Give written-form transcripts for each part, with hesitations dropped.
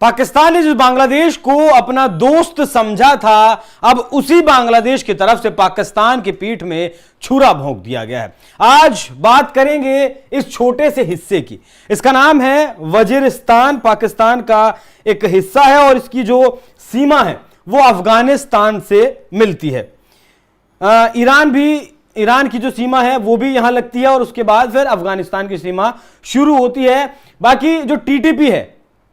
पाकिस्तान ने जिस बांग्लादेश को अपना दोस्त समझा था, अब उसी बांग्लादेश की तरफ से पाकिस्तान की पीठ में छुरा भोंक दिया गया है। आज बात करेंगे इस छोटे से हिस्से की। इसका नाम है वजीरिस्तान। पाकिस्तान का एक हिस्सा है और इसकी जो सीमा है वो अफगानिस्तान से मिलती है। ईरान की जो सीमा है वो भी यहां लगती है और उसके बाद फिर अफगानिस्तान की सीमा शुरू होती है। बाकी जो टीटीपी है,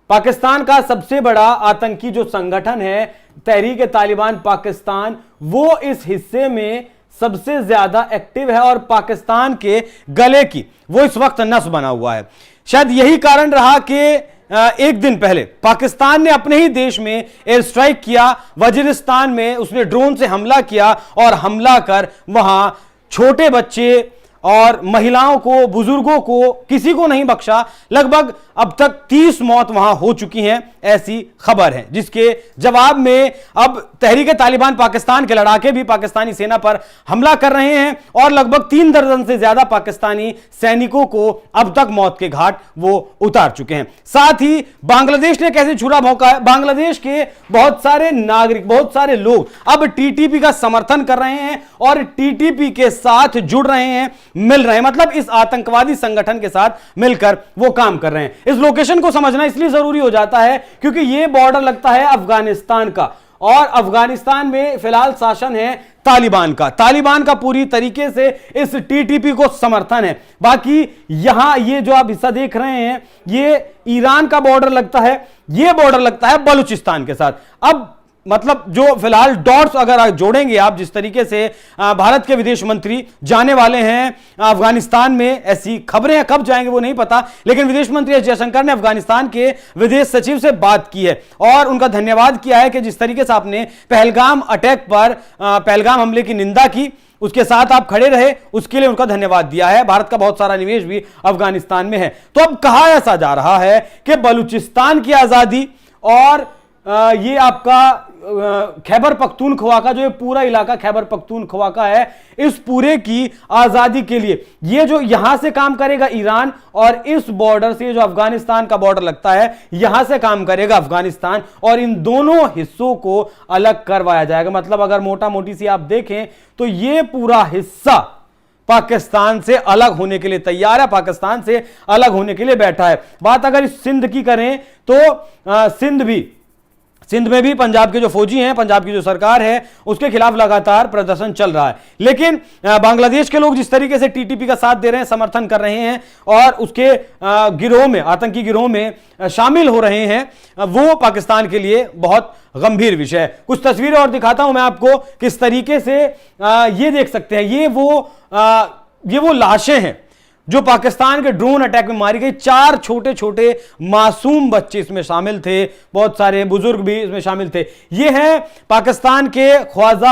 पाकिस्तान का सबसे बड़ा आतंकी जो संगठन है तहरीक तालिबान पाकिस्तान, वो इस हिस्से में सबसे ज्यादा एक्टिव है और पाकिस्तान के गले की वो इस वक्त नस बना हुआ है। शायद यही कारण रहा कि एक दिन पहले पाकिस्तान ने अपने ही देश में एयर स्ट्राइक किया। वजीरिस्तान में उसने ड्रोन से हमला किया और हमला कर वहां छोटे बच्चे और महिलाओं को, बुजुर्गों को, किसी को नहीं बख्शा। लगभग अब तक 30 मौत वहां हो चुकी हैं, ऐसी खबर है, जिसके जवाब में अब तहरीक तालिबान पाकिस्तान के लड़ाके भी पाकिस्तानी सेना पर हमला कर रहे हैं और लगभग 3 दर्जन से ज्यादा पाकिस्तानी सैनिकों को अब तक मौत के घाट वो उतार चुके हैं। साथ ही बांग्लादेश ने कैसे छुरा भोंका है, बांग्लादेश के बहुत सारे नागरिक, बहुत सारे लोग अब टीटीपी का समर्थन कर रहे हैं और टीटीपी के साथ जुड़ रहे हैं, मिल रहे हैं, मतलब इस आतंकवादी संगठन के साथ मिलकर वो काम कर रहे हैं। इस लोकेशन को समझना इसलिए जरूरी हो जाता है क्योंकि यह बॉर्डर लगता है अफगानिस्तान का और अफगानिस्तान में फिलहाल शासन है तालिबान का पूरी तरीके से इस टीटीपी को समर्थन है। बाकी यहां ये जो आप हिस्सा देख रहे हैं ये ईरान का बॉर्डर लगता है, ये बॉर्डर लगता है बलूचिस्तान के साथ। अब मतलब जो फिलहाल डॉट्स अगर जोड़ेंगे आप, जिस तरीके से भारत के विदेश मंत्री जाने वाले हैं अफगानिस्तान में, ऐसी खबरें हैं, कब जाएंगे वो नहीं पता, लेकिन विदेश मंत्री एस जयशंकर ने अफगानिस्तान के विदेश सचिव से बात की है और उनका धन्यवाद किया है कि जिस तरीके से आपने पहलगाम अटैक पर, पहलगाम हमले की निंदा की, उसके साथ आप खड़े रहे, उसके लिए उनका धन्यवाद दिया है। भारत का बहुत सारा निवेश भी अफगानिस्तान में है। तो अब कहा ऐसा जा रहा है कि बलूचिस्तान की आजादी और ये आपका खैबर पख्तूनख्वा का जो ये पूरा इलाका खैबर पख्तूनख्वा का है, इस पूरे की आजादी के लिए ये जो यहां से काम करेगा ईरान और इस बॉर्डर से जो अफगानिस्तान का बॉर्डर लगता है यहां से काम करेगा अफगानिस्तान और इन दोनों हिस्सों को अलग करवाया जाएगा। मतलब अगर मोटा मोटी सी आप देखें तो ये पूरा हिस्सा पाकिस्तान से अलग होने के लिए तैयार है, पाकिस्तान से अलग होने के लिए बैठा है। बात अगर इस सिंध की करें तो सिंध में भी पंजाब के जो फौजी हैं, पंजाब की जो सरकार है, उसके खिलाफ लगातार प्रदर्शन चल रहा है। लेकिन बांग्लादेश के लोग जिस तरीके से टीटीपी का साथ दे रहे हैं, समर्थन कर रहे हैं और उसके गिरोह में, आतंकी गिरोह में शामिल हो रहे हैं, वो पाकिस्तान के लिए बहुत गंभीर विषय है। कुछ तस्वीरें और दिखाता हूं मैं आपको, किस तरीके से ये देख सकते हैं, ये वो लाशें हैं जो पाकिस्तान के ड्रोन अटैक में मारी गई। 4 छोटे छोटे मासूम बच्चे इसमें शामिल थे, बहुत सारे बुजुर्ग भी इसमें शामिल थे। ये है पाकिस्तान के ख्वाजा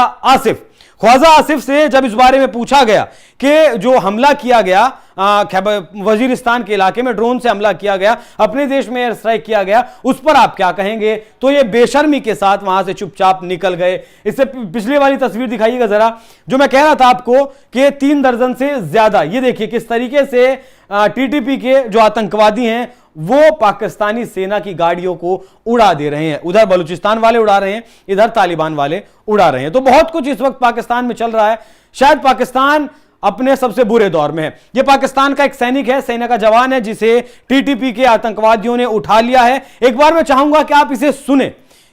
आसिफ से जब इस बारे में पूछा गया कि जो हमला किया गया वजीरिस्तान के इलाके में, ड्रोन से हमला किया गया, अपने देश में एयर स्ट्राइक किया गया, उस पर आप क्या कहेंगे, तो ये बेशर्मी के साथ वहां से चुपचाप निकल गए। इससे पिछले वाली तस्वीर दिखाइएगा जरा, जो मैं कह रहा था आपको कि 3 दर्जन से ज्यादा, ये देखिए किस तरीके से टीटीपी के जो आतंकवादी हैं वो पाकिस्तानी सेना की गाड़ियों को उड़ा दे रहे हैं। उधर बलूचिस्तान वाले उड़ा रहे हैं, इधर तालिबान वाले उड़ा रहे हैं। तो बहुत कुछ इस वक्त पाकिस्तान में चल रहा है। शायद पाकिस्तान अपने सबसे बुरे दौर में है। यह पाकिस्तान का एक सैनिक है, सेना का जवान है, जिसे टीटीपी के आतंकवादियों ने उठा लिया है। एक बार मैं चाहूंगा कि आप इसे सुने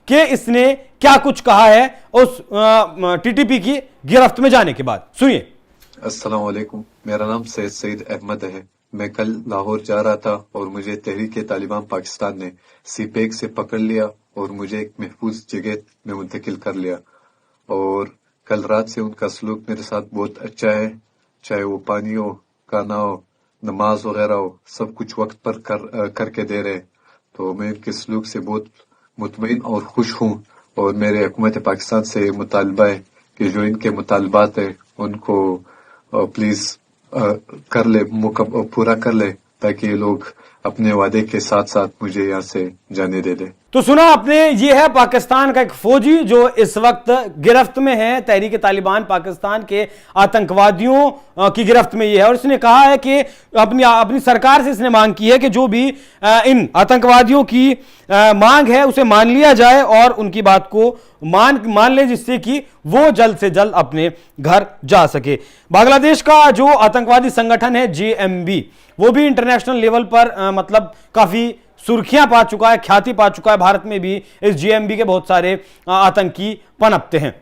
कि इसने क्या कुछ कहा है उस टीटीपी की गिरफ्त में जाने के बाद। सुनिए। अस्सलाम वालेकुम, मेरा नाम सईद अहमद है। मैं कल लाहौर जा रहा था और मुझे तहरीक तालिबान पाकिस्तान ने सीपेक से पकड़ लिया और मुझे एक महफूज जगह में मुंतकिल कर लिया। और कल रात से उनका सलूक मेरे साथ बहुत अच्छा है, चाहे वो पानी हो, खाना हो, नमाज वगैरह हो, सब कुछ वक्त पर करके दे रहे। तो मैं उनके सलूक से बहुत मुतमईन और खुश हूँ और मेरे हुकूमत पाकिस्तान से मुतालबा है कि जो इनके मुतालबात है उनको प्लीज कर ले, पूरा कर ले, ताकि ये लोग अपने वादे के साथ साथ मुझे यहाँ से जाने दे दे। तो सुना आपने, ये है पाकिस्तान का एक फौजी जो इस वक्त गिरफ्त में है, तहरीक तालिबान पाकिस्तान के आतंकवादियों की गिरफ्त में ये है। और इसने कहा है कि अपनी सरकार से इसने मांग की है कि जो भी इन आतंकवादियों की मांग है उसे मान लिया जाए और उनकी बात को मान ले, जिससे कि वो जल्द से जल्द अपने घर जा सके। बांग्लादेश का जो आतंकवादी संगठन है JMB, वो भी इंटरनेशनल लेवल पर मतलब काफी सुर्खियां पा चुका है, ख्याति पा चुका है। भारत में भी इस JMB के बहुत सारे आतंकी पनपते हैं।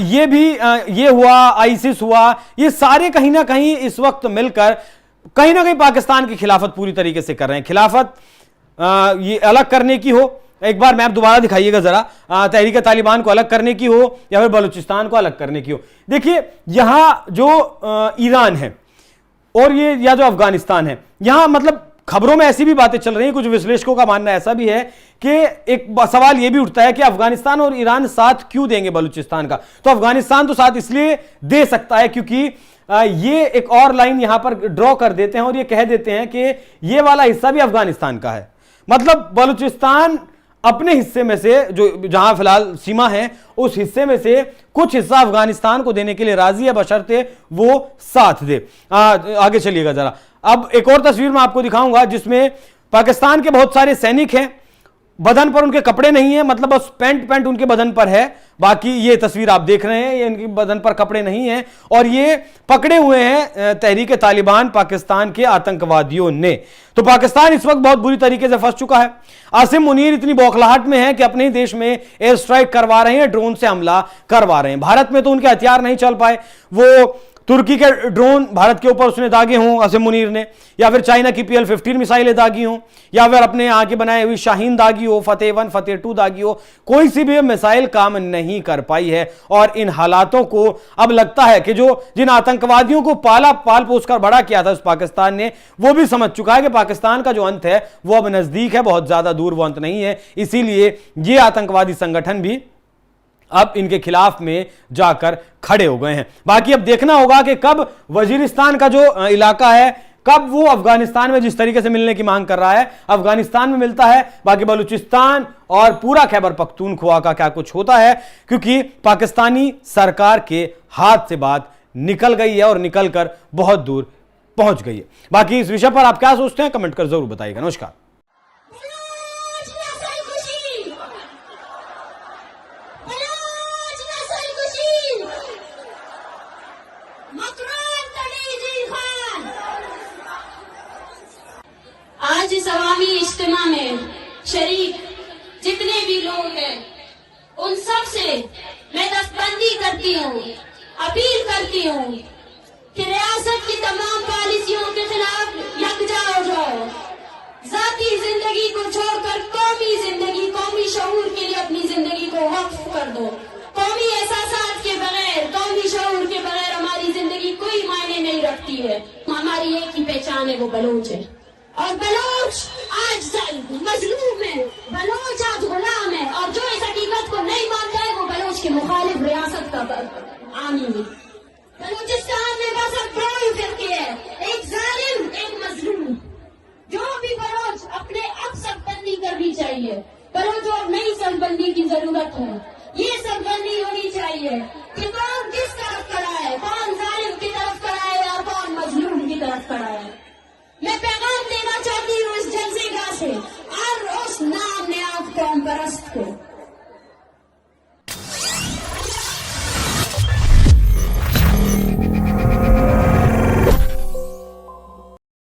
ये हुआ, आईसिस हुआ, ये सारे कहीं ना कहीं इस वक्त मिलकर कहीं ना कहीं पाकिस्तान की खिलाफत पूरी तरीके से कर रहे हैं। खिलाफत ये अलग करने की हो, एक बार मैप दोबारा दिखाइएगा जरा, तहरीक तालिबान को अलग करने की हो या फिर बलूचिस्तान को अलग करने की हो। देखिए यहां जो ईरान है और ये या जो अफगानिस्तान है, यहां मतलब खबरों में ऐसी भी बातें चल रही हैं, कुछ विश्लेषकों का मानना ऐसा भी है कि एक सवाल यह भी उठता है कि अफगानिस्तान और ईरान साथ क्यों देंगे बलूचिस्तान का। तो अफगानिस्तान तो साथ इसलिए दे सकता है क्योंकि ये एक और लाइन यहां पर ड्रॉ कर देते हैं और ये कह देते हैं कि ये वाला हिस्सा भी अफगानिस्तान का है। मतलब बलूचिस्तान अपने हिस्से में से, जो जहां फिलहाल सीमा है, उस हिस्से में से कुछ हिस्सा अफगानिस्तान को देने के लिए राजी है, बशर्ते वो साथ दे। आगे चलिएगा जरा। अब एक और तस्वीर मैं आपको दिखाऊंगा जिसमें पाकिस्तान के बहुत सारे सैनिक हैं, बदन पर उनके कपड़े नहीं है, मतलब बस पैंट उनके बदन पर है, बाकी ये तस्वीर आप देख रहे हैं ये इनके बदन पर कपड़े नहीं हैं और ये पकड़े हुए हैं तहरीक तालिबान पाकिस्तान के आतंकवादियों ने। तो पाकिस्तान इस वक्त बहुत बुरी तरीके से फंस चुका है। आसिम मुनीर इतनी बौखलाहट में है कि अपने ही देश में एयर स्ट्राइक करवा रहे हैं, ड्रोन से हमला करवा रहे हैं। भारत में तो उनके हथियार नहीं चल पाए, वो तुर्की के ड्रोन भारत के ऊपर उसने दागे हों आसिम मुनीर ने, या फिर चाइना की PL-15 मिसाइलें दागी हों, या फिर अपने यहाँ की बनाई हुई शाहीन दागी हो, फतेह 1 फतेह 2 दागी हो, कोई सी भी मिसाइल काम नहीं कर पाई है। और इन हालातों को अब लगता है कि जिन आतंकवादियों को पाल पोस कर बड़ा किया था उस पाकिस्तान ने, वो भी समझ चुका है कि पाकिस्तान का जो अंत है वो अब नजदीक है, बहुत ज्यादा दूर वो अंत नहीं है। इसीलिए ये आतंकवादी संगठन भी अब इनके खिलाफ में जाकर खड़े हो गए हैं। बाकी अब देखना होगा कि कब वजीरिस्तान का जो इलाका है, कब वो अफगानिस्तान में जिस तरीके से मिलने की मांग कर रहा है अफगानिस्तान में मिलता है, बाकी बलूचिस्तान और पूरा खैबर पख्तूनख्वा का क्या कुछ होता है, क्योंकि पाकिस्तानी सरकार के हाथ से बात निकल गई है और निकलकर बहुत दूर पहुंच गई है। बाकी इस विषय पर आप क्या सोचते हैं कमेंट कर जरूर बताइएगा। नमस्कार। आज इस अवामी इज्तिमा में शरीक जितने भी लोग हैं उन सब से मैं दस्तबंदी करती हूँ, अपील करती हूँ कि रियासत की तमाम पॉलिसियों के खिलाफ यकजा हो जाओ। जाती जिंदगी को छोड़कर कौमी जिंदगी, कौमी शऊर के लिए अपनी जिंदगी को वक्फ कर दो। कौमी एहसासात के बगैर, कौमी शऊर के बगैर हमारी जिंदगी कोई मायने नहीं रखती है। हमारी एक ही पहचान है, वो बलोच है। और बलोच आज मजलूम है, बलोच आज गुलाम है, और जो इस हकीकत को नहीं मानता है वो बलोच के मुखालिफ रियासत का आमी है। बलूचिस्तान में बस अब दो ही फिरके है, एक जालिम, एक मजलूम। जो भी बलोच अपने अब सबबंदी करनी चाहिए, बलोचों अब नई सबबंदी की जरूरत है। ये सबबंदी होनी चाहिए कि कौन किस तरफ